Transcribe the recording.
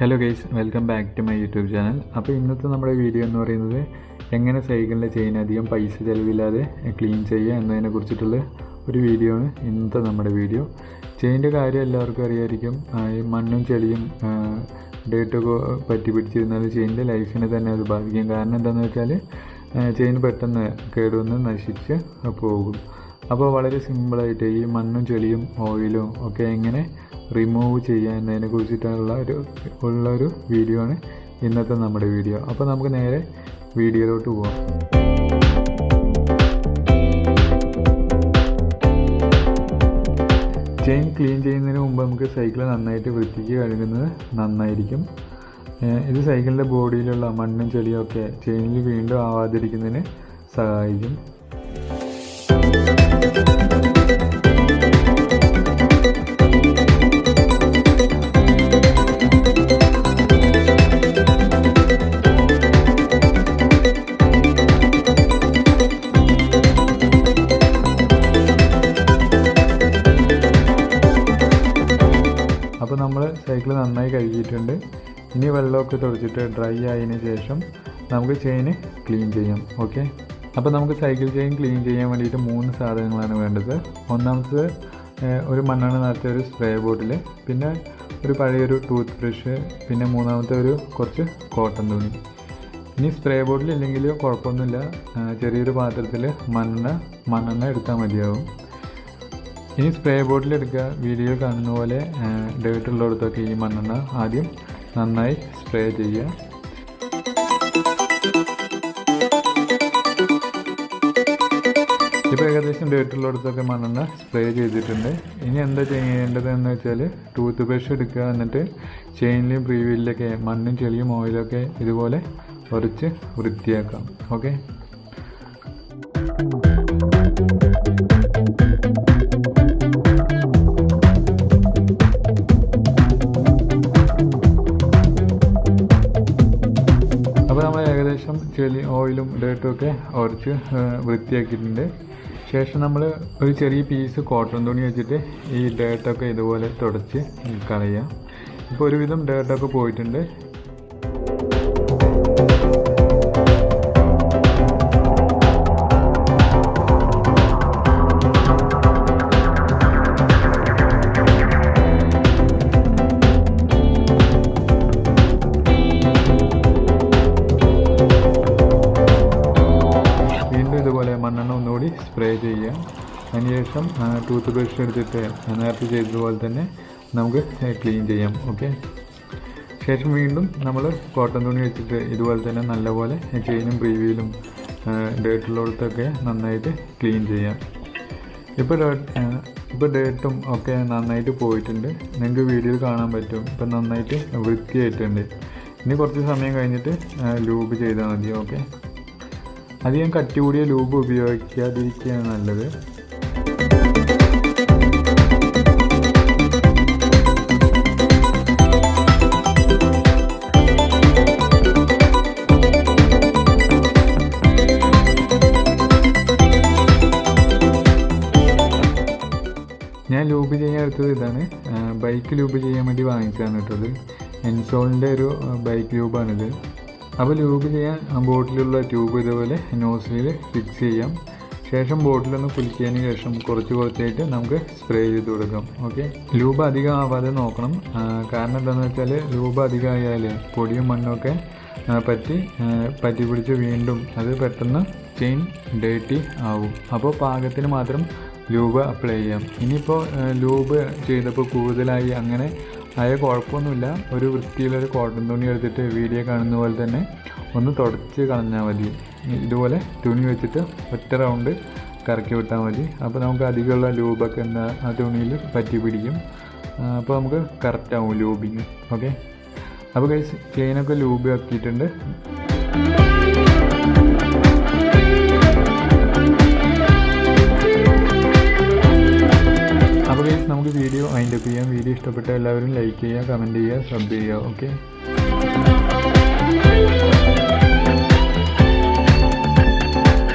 Hello guys, welcome back to my YouTube channel. അപ്പോൾ ഇന്നത്തെ നമ്മുടെ വീഡിയോ എന്ന് പറയുന്നത് എങ്ങനെ സൈക്കിളിൻ്റെ ചെയിൻ അധികം പൈസ ചിലവില്ലാതെ ക്ലീൻ ചെയ്യുക എന്നതിനെ കുറിച്ചിട്ടുള്ള ഒരു വീഡിയോ ആണ് ഇന്നത്തെ നമ്മുടെ വീഡിയോ. ചെയിൻ്റെ കാര്യം എല്ലാവർക്കും അറിയായിരിക്കും. ഈ മണ്ണും ചെളിയും ഡേറ്റൊക്കെ പറ്റി പിടിച്ചിരുന്നാൽ ചെയിനിൻ്റെ ലൈഫിനെ തന്നെ അത് ബാധിക്കും. കാരണം എന്താണെന്ന് വെച്ചാൽ ചെയിൻ പെട്ടെന്ന് കേടുവന്ന് നശിച്ച് പോകും. അപ്പോൾ വളരെ സിമ്പിളായിട്ട് ഈ മണ്ണും ചെളിയും ഓയിലും ഒക്കെ എങ്ങനെ റിമൂവ് ചെയ്യുക എന്നതിനെ കുറിച്ചിട്ടുള്ള ഒരു വീഡിയോ ആണ് ഇന്നത്തെ നമ്മുടെ വീഡിയോ. അപ്പോൾ നമുക്ക് നേരെ വീഡിയോയിലോട്ട് പോകാം. ചെയിൻ ക്ലീൻ ചെയ്യുന്നതിന് മുമ്പ് നമുക്ക് സൈക്കിൾ നന്നായിട്ട് വൃത്തിക്ക് കഴുകുന്നത് നന്നായിരിക്കും. ഇത് സൈക്കിളിൻ്റെ ബോഡിയിലുള്ള മണ്ണും ചെളിയും ഒക്കെ ചെയിനിൽ വീണ്ടും ആവാതിരിക്കുന്നതിന് സഹായിക്കും. അപ്പോൾ നമ്മൾ സൈക്കിൾ നന്നായി കഴുകിയിട്ടുണ്ട്. ഇനി വെള്ളമൊക്കെ തുടച്ചിട്ട് ഡ്രൈ ആയതിന് ശേഷം നമുക്ക് ചെയിൻ ക്ലീൻ ചെയ്യാം. ഓക്കെ, അപ്പോൾ നമുക്ക് സൈക്കിൾ ചെയിൻ ക്ലീൻ ചെയ്യാൻ വേണ്ടിയിട്ട് 3 സാധനങ്ങളാണ് വേണ്ടത്. ഒന്നാമത്തത് ഒരു മണ്ണെണ്ണ നിറച്ച ഒരു സ്പ്രേ ബോട്ടിൽ, പിന്നെ ഒരു പഴയൊരു ടൂത്ത് ബ്രഷ്, പിന്നെ മൂന്നാമത്തെ കുറച്ച് കോട്ടൺ തുണി. ഇനി സ്പ്രേ ബോട്ടിൽ ഇല്ലെങ്കിൽ കുഴപ്പമൊന്നുമില്ല, ചെറിയൊരു പാത്രത്തിൽ മണ്ണെണ്ണ എടുത്താൽ മതിയാവും. ഇനി സ്പ്രേ ബോട്ടിൽ എടുക്കുക. വീഡിയോ കാണുന്ന പോലെ ഡേർട്ടുള്ളിടത്തൊക്കെ ഈ മണ്ണെണ്ണ ആദ്യം നന്നായി സ്പ്രേ ചെയ്യുക. ഇപ്പോൾ ഏകദേശം ഡേർട്ടുള്ളിടത്തൊക്കെ മണ്ണെണ്ണ സ്പ്രേ ചെയ്തിട്ടുണ്ട്. ഇനി എന്താ ചെയ്യേണ്ടതെന്ന് വെച്ചാൽ ടൂത്ത് ബ്രഷ് എടുക്കുക. എന്നിട്ട് ചെയിനിലും പ്രീവീലിലൊക്കെ മണ്ണും ചെളിയും ഓയിലൊക്കെ ഇതുപോലെ ഉരച്ച് വൃത്തിയാക്കാം. ഓക്കെ, അപ്പോൾ നമ്മൾ ഏകദേശം ചെളി ഓയിലും ഡേർട്ടും ഒക്കെ ഉരച്ച് വൃത്തിയാക്കിയിട്ടുണ്ട്. ശേഷം നമ്മൾ ഒരു ചെറിയ പീസ് കോട്ടൺ തുണി വെച്ചിട്ട് ഈ ഡേർട്ടൊക്കെ ഇതുപോലെ തുടച്ച് കളയാം. ഇപ്പോൾ ഒരുവിധം ഡേർട്ടൊക്കെ പോയിട്ടുണ്ട്. മണ്ണെണ്ണ ഒന്നുകൂടി സ്പ്രേ ചെയ്യാം. അതിനുശേഷം ടൂത്ത് ബ്രഷ് എടുത്തിട്ട് നേരത്തെ ചെയ്തതുപോലെ തന്നെ നമുക്ക് ക്ലീൻ ചെയ്യാം. ഓക്കെ, ശേഷം വീണ്ടും നമ്മൾ കോട്ടൺ തുണി വെച്ചിട്ട് ഇതുപോലെ തന്നെ നല്ലപോലെ ചെയിനും പ്രീവിയിലും ഡേർട്ടുള്ളിടത്തൊക്കെ നന്നായിട്ട് ക്ലീൻ ചെയ്യാം. ഇപ്പോൾ ഡേർട്ടും ഒക്കെ നന്നായിട്ട് പോയിട്ടുണ്ട്. നിങ്ങൾക്ക് വീഡിയോയിൽ കാണാൻ പറ്റും. ഇപ്പം നന്നായിട്ട് വൃത്തിയായിട്ടുണ്ട്. ഇനി കുറച്ച് സമയം കഴിഞ്ഞിട്ട് ലൂബ് ചെയ്താൽ മതി. ഓക്കെ, അധികം കട്ടി കൂടിയ ലൂബ് ഉപയോഗിക്കാതിരിക്കുകയാണ് നല്ലത്. ഞാൻ ലൂബ് ചെയ്യാൻ എടുത്തത് ഇതാണ്. ബൈക്ക് ലൂബ് ചെയ്യാൻ വേണ്ടി വാങ്ങിച്ചതാണ് കേട്ടത്. എൻസോളിൻ്റെ ഒരു ബൈക്ക് ലൂബാണിത്. അപ്പോൾ ലൂബ് ചെയ്യാൻ ബോട്ടിലുള്ള ട്യൂബ് ഇതുപോലെ നോസിലിൽ ഫിക്സ് ചെയ്യാം. ശേഷം ബോട്ടിലൊന്ന് കുലുക്കിയതിന് ശേഷം കുറച്ചായിട്ട് നമുക്ക് സ്പ്രേ ചെയ്ത് കൊടുക്കാം. ഓക്കെ, ലൂബ് അധികം ആവാതെ നോക്കണം. കാരണം എന്താണെന്ന് വെച്ചാൽ ലൂബ് അധികമായാൽ പൊടിയും മണ്ണൊക്കെ പറ്റി പിടിച്ച് വീണ്ടും അത് പെട്ടെന്ന് ചെയിൻ ഡേർട്ടി ആവും. അപ്പോൾ പാകത്തിന് മാത്രം ലൂബ് അപ്ലൈ ചെയ്യാം. ഇനിയിപ്പോൾ ലൂബ് ചെയ്തപ്പോൾ കൂടുതലായി അങ്ങനെ ആയ കുഴപ്പമൊന്നുമില്ല. ഒരു വൃത്തിയിലൊരു കോട്ടൺ തുണി എടുത്തിട്ട് വീഡിയോ കാണുന്ന പോലെ തന്നെ ഒന്ന് തുടച്ച് കളഞ്ഞാൽ മതി. ഇതുപോലെ തുണി വെച്ചിട്ട് ഒറ്റ റൗണ്ട് കറക്കി വിട്ടാൽ മതി. അപ്പോൾ നമുക്ക് അധികമുള്ള ലൂബൊക്കെ ആ തുണിയിൽ പറ്റി പിടിക്കും. അപ്പോൾ നമുക്ക് കറക്റ്റാവും ലൂബിങ്. ഓക്കെ, അപ്പോൾ ഗൈസ് ചെയിനൊക്കെ ലൂബ് ആക്കിയിട്ടുണ്ട്. അപ്പോൾ ഗൈസ് നമുക്ക് വീഡിയോ വൈൻഡപ്പ് ചെയ്യാം. വീഡിയോ ഇഷ്ടപ്പെട്ട എല്ലാവരും ലൈക്ക് ചെയ്യുക, കമൻറ്റ് ചെയ്യുക, സബ് ചെയ്യുക. ഓക്കെ.